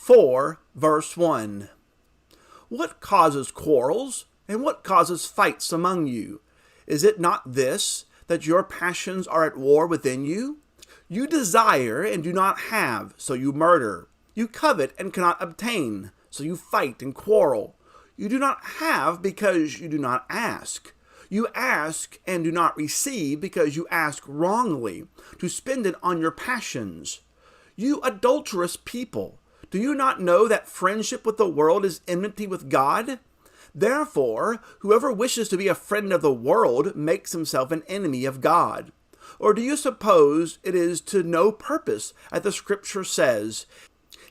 4, verse 1. What causes quarrels, and what causes fights among you? Is it not this, that your passions are at war within you? You desire and do not have, so you murder. You covet and cannot obtain, so you fight and quarrel. You do not have because you do not ask. You ask and do not receive because you ask wrongly, to spend it on your passions. You adulterous people, do you not know that friendship with the world is enmity with God? Therefore, whoever wishes to be a friend of the world makes himself an enemy of God. Or do you suppose it is to no purpose, as the Scripture says,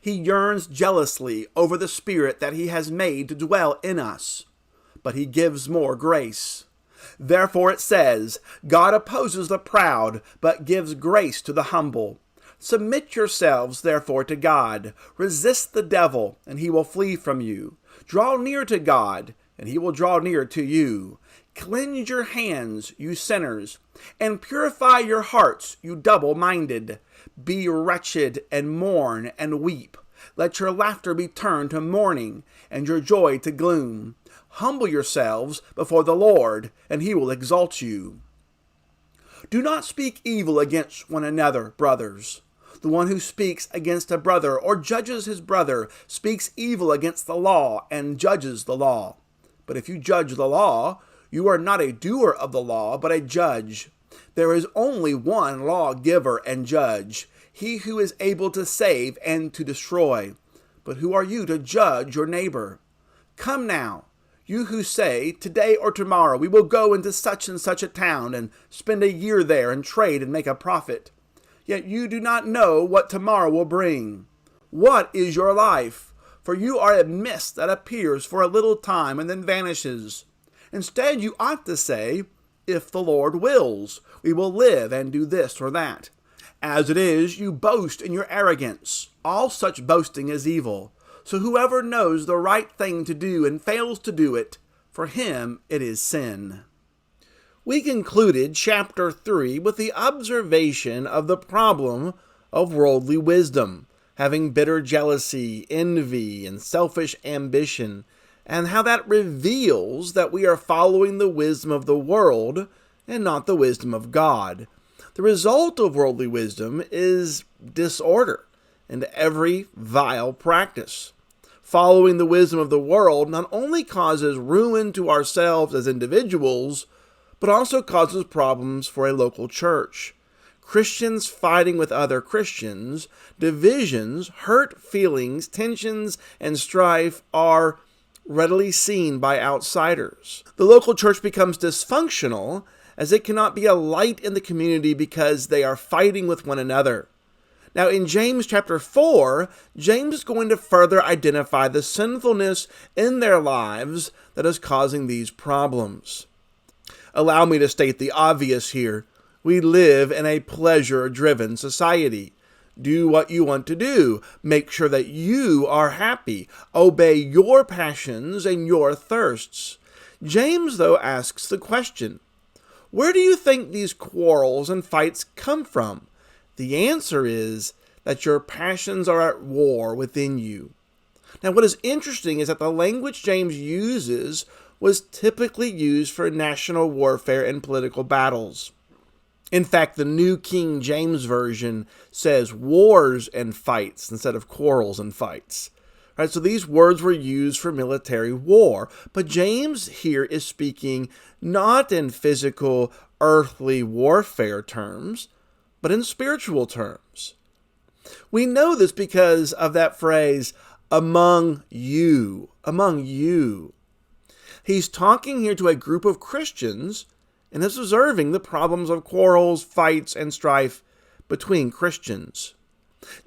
He yearns jealously over the Spirit that He has made to dwell in us, but He gives more grace. Therefore it says, God opposes the proud, but gives grace to the humble. Submit yourselves, therefore, to God. Resist the devil, and he will flee from you. Draw near to God, and he will draw near to you. Cleanse your hands, you sinners, and purify your hearts, you double-minded. Be wretched, and mourn, and weep. Let your laughter be turned to mourning, and your joy to gloom. Humble yourselves before the Lord, and he will exalt you. Do not speak evil against one another, brothers. The one who speaks against a brother or judges his brother speaks evil against the law and judges the law. But if you judge the law, you are not a doer of the law, but a judge. There is only one lawgiver and judge, he who is able to save and to destroy. But who are you to judge your neighbor? Come now, you who say, today or tomorrow we will go into such and such a town and spend a year there and trade and make a profit. Yet you do not know what tomorrow will bring. What is your life? For you are a mist that appears for a little time and then vanishes. Instead, you ought to say, if the Lord wills, we will live and do this or that. As it is, you boast in your arrogance. All such boasting is evil. So whoever knows the right thing to do and fails to do it, for him it is sin. We concluded chapter 3 with the observation of the problem of worldly wisdom, having bitter jealousy, envy, and selfish ambition, and how that reveals that we are following the wisdom of the world and not the wisdom of God. The result of worldly wisdom is disorder and every vile practice. Following the wisdom of the world not only causes ruin to ourselves as individuals, but also causes problems for a local church. Christians fighting with other Christians, divisions, hurt feelings, tensions, and strife are readily seen by outsiders. The local church becomes dysfunctional as it cannot be a light in the community because they are fighting with one another. Now in James chapter 4, James is going to further identify the sinfulness in their lives that is causing these problems. Allow me to state the obvious here. We live in a pleasure-driven society. Do what you want to do. Make sure that you are happy. Obey your passions and your thirsts. James, though, asks the question, where do you think these quarrels and fights come from? The answer is that your passions are at war within you. Now, what is interesting is that the language James uses was typically used for national warfare and political battles. In fact, the New King James Version says wars and fights instead of quarrels and fights. Right, so these words were used for military war, but James here is speaking not in physical, earthly warfare terms, but in spiritual terms. We know this because of that phrase, among you, among you. He's talking here to a group of Christians and is observing the problems of quarrels, fights, and strife between Christians.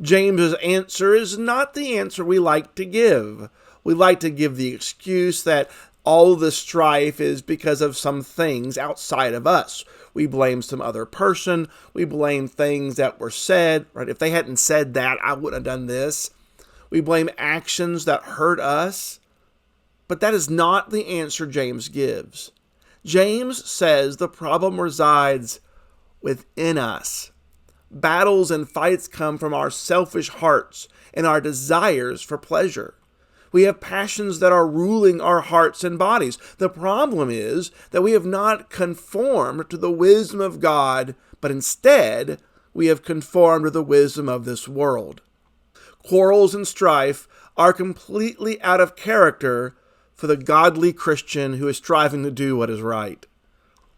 James's answer is not the answer we like to give. We like to give the excuse that all the strife is because of some things outside of us. We blame some other person. We blame things that were said. Right? If they hadn't said that, I wouldn't have done this. We blame actions that hurt us. But that is not the answer James gives. James says the problem resides within us. battles and fights come from our selfish hearts and our desires for pleasure. We have passions that are ruling our hearts and bodies. The problem is that we have not conformed to the wisdom of God, but instead we have conformed to the wisdom of this world. Quarrels and strife are completely out of character for the godly Christian who is striving to do what is right.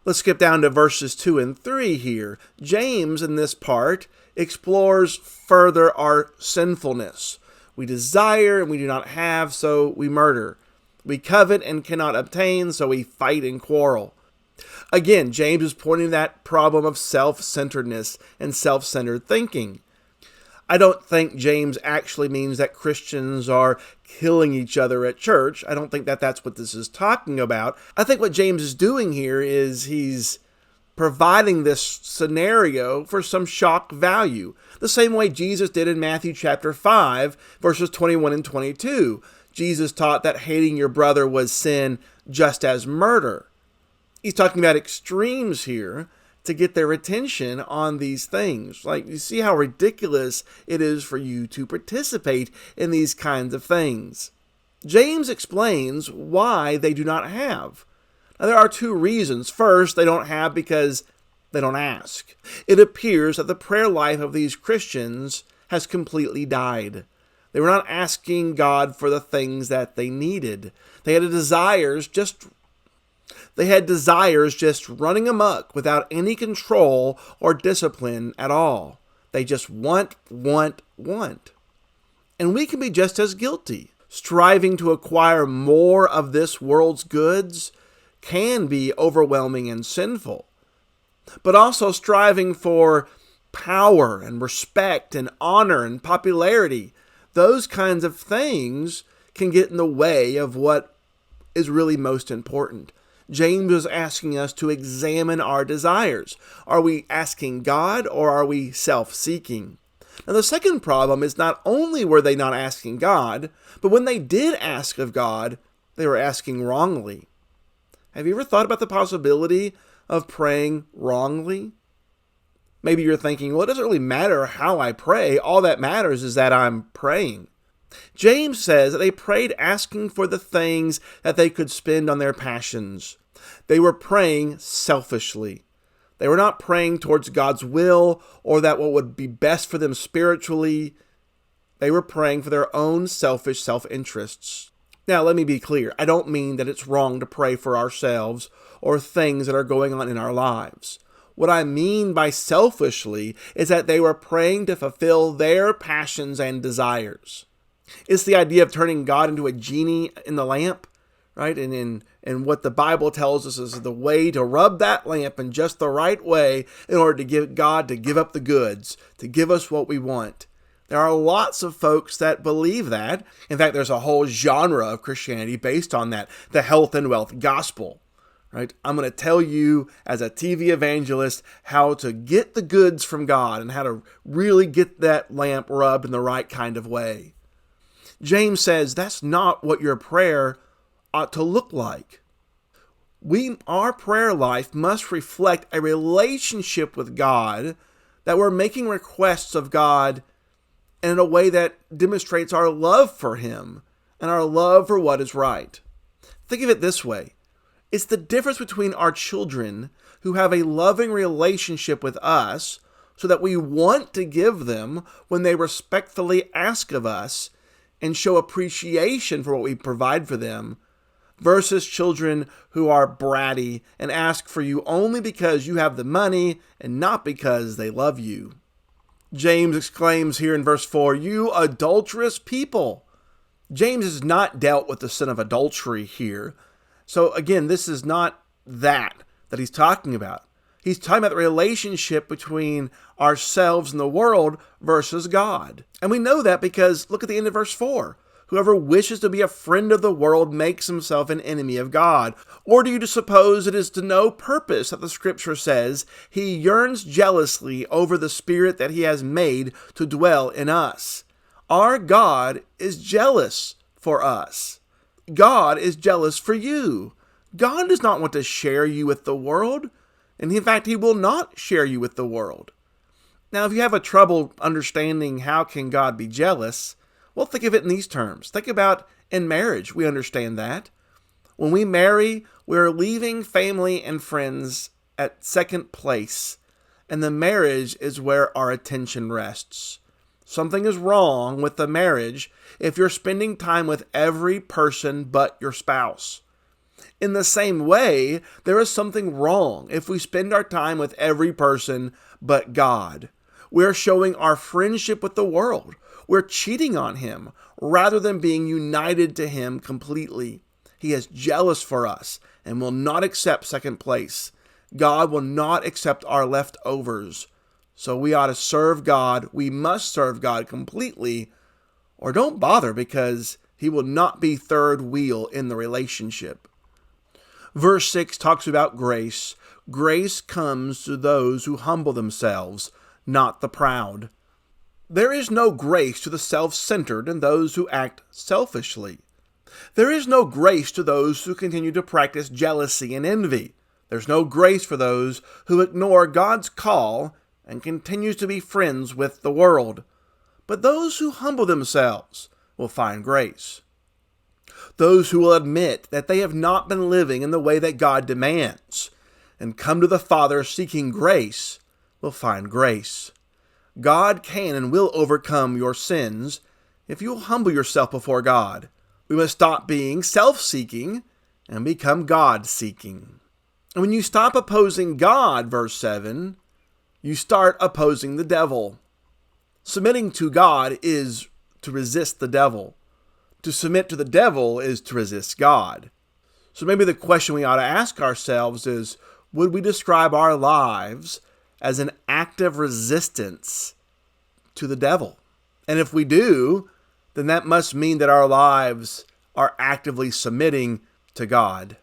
Let's skip down to verses 2 and 3 here. James, in this part, explores further our sinfulness. We desire and we do not have, so we murder. We covet and cannot obtain, so we fight and quarrel. Again, James is pointing to that problem of self-centeredness and self-centered thinking. I don't think James actually means that Christians are killing each other at church. I don't think that that's what this is talking about. I think what James is doing here is he's providing this scenario for some shock value, the same way Jesus did in Matthew chapter 5, verses 21 and 22. Jesus taught that hating your brother was sin just as murder. He's talking about extremes here to get their attention on these things. Like, you see how ridiculous it is for you to participate in these kinds of things. James explains why they do not have. Now, there are two reasons. First, they don't have because they don't ask. It appears that the prayer life of these Christians has completely died. They were not asking God for the things that they needed. They had desires just running amok without any control or discipline at all. They just want. And we can be just as guilty. Striving to acquire more of this world's goods can be overwhelming and sinful. But also striving for power and respect and honor and popularity, those kinds of things can get in the way of what is really most important. James is asking us to examine our desires. Are we asking God or are we self-seeking? Now, the second problem is not only were they not asking God, but when they did ask of God, they were asking wrongly. Have you ever thought about the possibility of praying wrongly? Maybe you're thinking, well, it doesn't really matter how I pray. All that matters is that I'm praying. James says that they prayed asking for the things that they could spend on their passions. They were praying selfishly. They were not praying towards God's will or that what would be best for them spiritually. They were praying for their own selfish self-interests. Now, let me be clear. I don't mean that it's wrong to pray for ourselves or things that are going on in our lives. What I mean by selfishly is that they were praying to fulfill their passions and desires. It's the idea of turning God into a genie in the lamp, right? And what the Bible tells us is the way to rub that lamp in just the right way in order to get God to give up the goods, to give us what we want. There are lots of folks that believe that. In fact, there's a whole genre of Christianity based on that, the health and wealth gospel, right? I'm going to tell you as a TV evangelist how to get the goods from God and how to really get that lamp rubbed in the right kind of way. James says that's not what your prayer ought to look like. Our prayer life must reflect a relationship with God, that we're making requests of God in a way that demonstrates our love for Him and our love for what is right. Think of it this way. It's the difference between our children who have a loving relationship with us so that we want to give them when they respectfully ask of us and show appreciation for what we provide for them, versus children who are bratty and ask for you only because you have the money and not because they love you. James exclaims here in verse 4, "You adulterous people." James has not dealt with the sin of adultery here. So again, this is not that he's talking about. He's talking about the relationship between ourselves and the world versus God. And we know that because look at the end of verse 4. Whoever wishes to be a friend of the world makes himself an enemy of God. Or do you suppose it is to no purpose that the scripture says he yearns jealously over the spirit that he has made to dwell in us? Our God is jealous for us. God is jealous for you. God does not want to share you with the world. And in fact, He will not share you with the world. Now, if you have a trouble understanding how can God be jealous, well, think of it in these terms. Think about in marriage, we understand that. When we marry, we're leaving family and friends at second place, and the marriage is where our attention rests. Something is wrong with the marriage if you're spending time with every person but your spouse. In the same way, there is something wrong if we spend our time with every person but God. We're showing our friendship with the world. We're cheating on Him rather than being united to Him completely. He is jealous for us and will not accept second place. God will not accept our leftovers. So we ought to serve God. We must serve God completely, or don't bother, because He will not be third wheel in the relationship. Verse 6 talks about grace. Grace comes to those who humble themselves, not the proud. There is no grace to the self-centered and those who act selfishly. There is no grace to those who continue to practice jealousy and envy. There's no grace for those who ignore God's call and continues to be friends with the world. But those who humble themselves will find grace. Those who will admit that they have not been living in the way that God demands and come to the Father seeking grace will find grace. God can and will overcome your sins if you will humble yourself before God. We must stop being self-seeking and become God-seeking. And when you stop opposing God, verse 7, you start opposing the devil. Submitting to God is to resist the devil. To submit to the devil is to resist God. So maybe the question we ought to ask ourselves is, would we describe our lives as an active resistance to the devil? And if we do, then that must mean that our lives are actively submitting to God.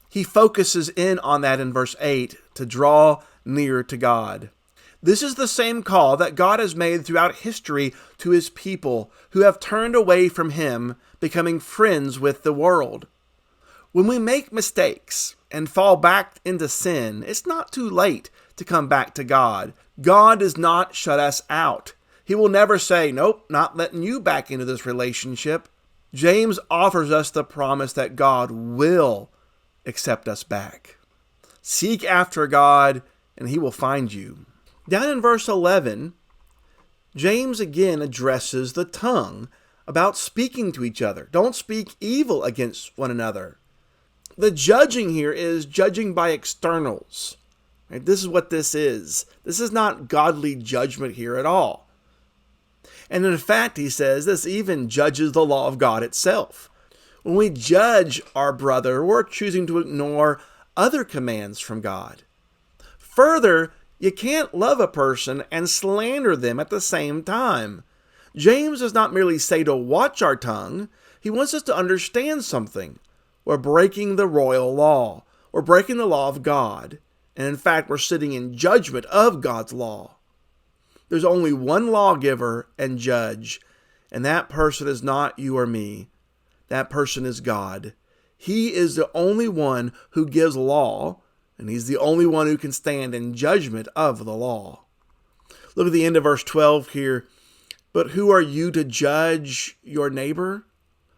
He focuses in on that in verse 8 to draw near to God. This is the same call that God has made throughout history to His people who have turned away from Him, becoming friends with the world. When we make mistakes and fall back into sin, it's not too late to come back to God. God does not shut us out. He will never say, nope, not letting you back into this relationship. James offers us the promise that God will accept us back. Seek after God and He will find you. Down in verse 11, James again addresses the tongue about speaking to each other. Don't speak evil against one another. The judging here is judging by externals. Right? This is what this is. This is not godly judgment here at all. And in fact, he says, this even judges the law of God itself. When we judge our brother, we're choosing to ignore other commands from God. Further, you can't love a person and slander them at the same time. James does not merely say to watch our tongue. He wants us to understand something. We're breaking the royal law. We're breaking the law of God. And in fact, we're sitting in judgment of God's law. There's only one lawgiver and judge, and that person is not you or me. That person is God. He is the only one who gives law, and He's the only one who can stand in judgment of the law. Look at the end of verse 12 here. But who are you to judge your neighbor?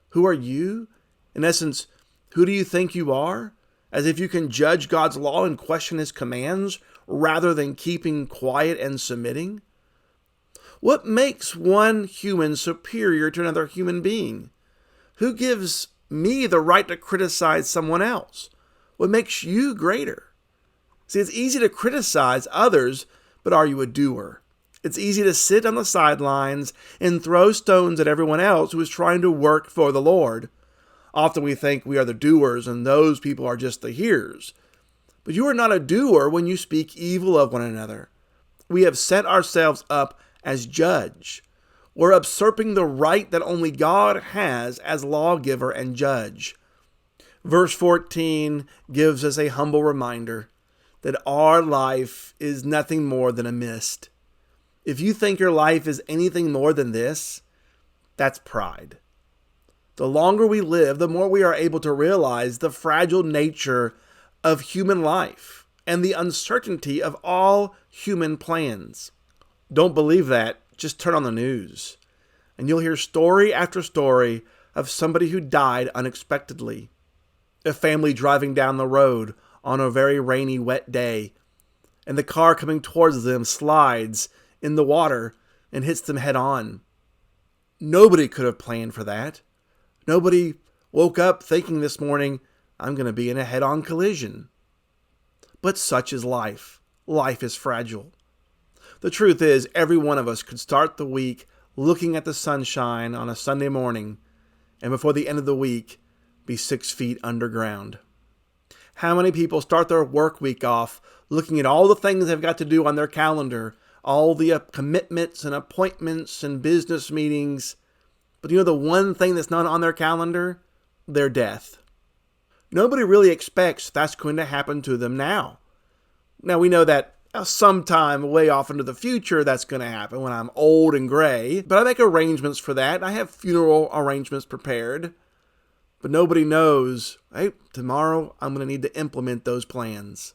Who are you? In essence, who do you think you are? As if you can judge God's law and question His commands rather than keeping quiet and submitting? What makes one human superior to another human being? Who gives me the right to criticize someone else? What makes you greater? See, it's easy to criticize others, but are you a doer? It's easy to sit on the sidelines and throw stones at everyone else who is trying to work for the Lord. Often we think we are the doers and those people are just the hearers. But you are not a doer when you speak evil of one another. We have set ourselves up as judge. We're usurping the right that only God has as lawgiver and judge. Verse 14 gives us a humble reminder that our life is nothing more than a mist. If you think your life is anything more than this, that's pride. The longer we live, the more we are able to realize the fragile nature of human life and the uncertainty of all human plans. Don't believe that? Just turn on the news, and you'll hear story after story of somebody who died unexpectedly. A family driving down the road on a very rainy, wet day, and the car coming towards them slides in the water and hits them head on. Nobody could have planned for that. Nobody woke up thinking this morning, I'm going to be in a head-on collision. But such is life. Life is fragile. The truth is, every one of us could start the week looking at the sunshine on a Sunday morning, and before the end of the week, be 6 feet underground. How many people start their work week off looking at all the things they've got to do on their calendar, all the commitments and appointments and business meetings, but the one thing that's not on their calendar? Their death. Nobody really expects that's going to happen to them now. Now we know that sometime way off into the future that's going to happen when I'm old and gray, but I make arrangements for that. I have funeral arrangements prepared, but nobody knows, hey, tomorrow I'm going to need to implement those plans.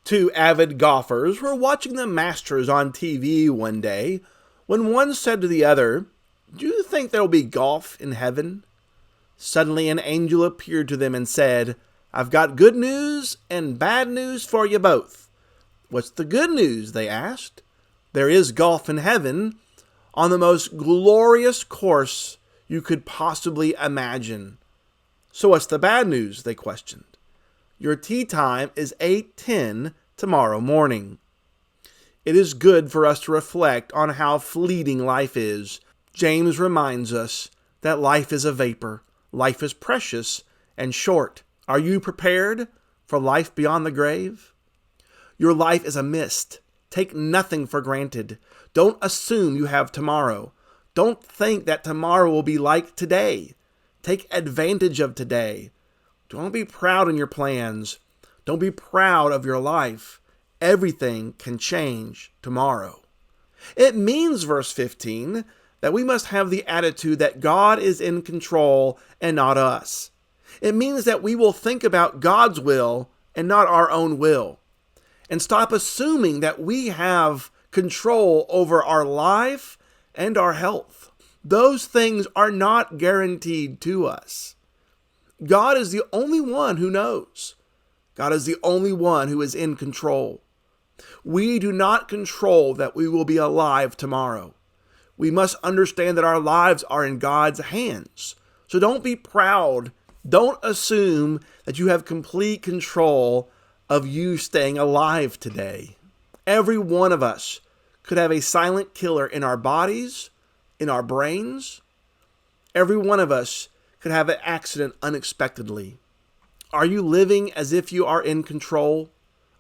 Two avid golfers were watching the Masters on TV one day when one said to the other, "Do you think there will be golf in heaven?" Suddenly an angel appeared to them and said, "I've got good news and bad news for you both." "What's the good news?" they asked. "There is golf in heaven on the most glorious course you could possibly imagine." "So what's the bad news?" they questioned. "Your tee time is 8:10 tomorrow morning." It is good for us to reflect on how fleeting life is. James reminds us that life is a vapor, life is precious and short. Are you prepared for life beyond the grave? Your life is a mist. Take nothing for granted. Don't assume you have tomorrow. Don't think that tomorrow will be like today. Take advantage of today. Don't be proud in your plans. Don't be proud of your life. Everything can change tomorrow. It means, verse 15, that we must have the attitude that God is in control and not us. It means that we will think about God's will and not our own will, and stop assuming that we have control over our life and our health. Those things are not guaranteed to us. God is the only one who knows. God is the only one who is in control. We do not control that we will be alive tomorrow. We must understand that our lives are in God's hands. So don't be proud. Don't assume that you have complete control of you staying alive today. Every one of us could have a silent killer in our bodies, in our brains. Every one of us could have an accident unexpectedly. Are you living as if you are in control?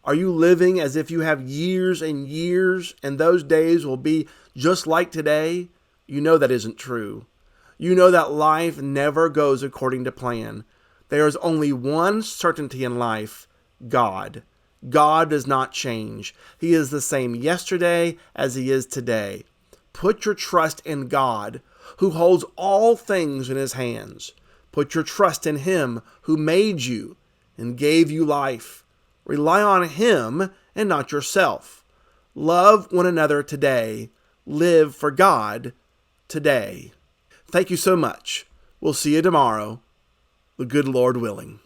Are you living as if you have years and years and those days will be just like today? You know that isn't true. You know that life never goes according to plan. There is only one certainty in life: God. God does not change. He is the same yesterday as he is today. Put your trust in God, who holds all things in his hands. Put your trust in him who made you and gave you life. Rely on him and not yourself. Love one another today. Live for God today. Thank you so much. We'll see you tomorrow, the good Lord willing.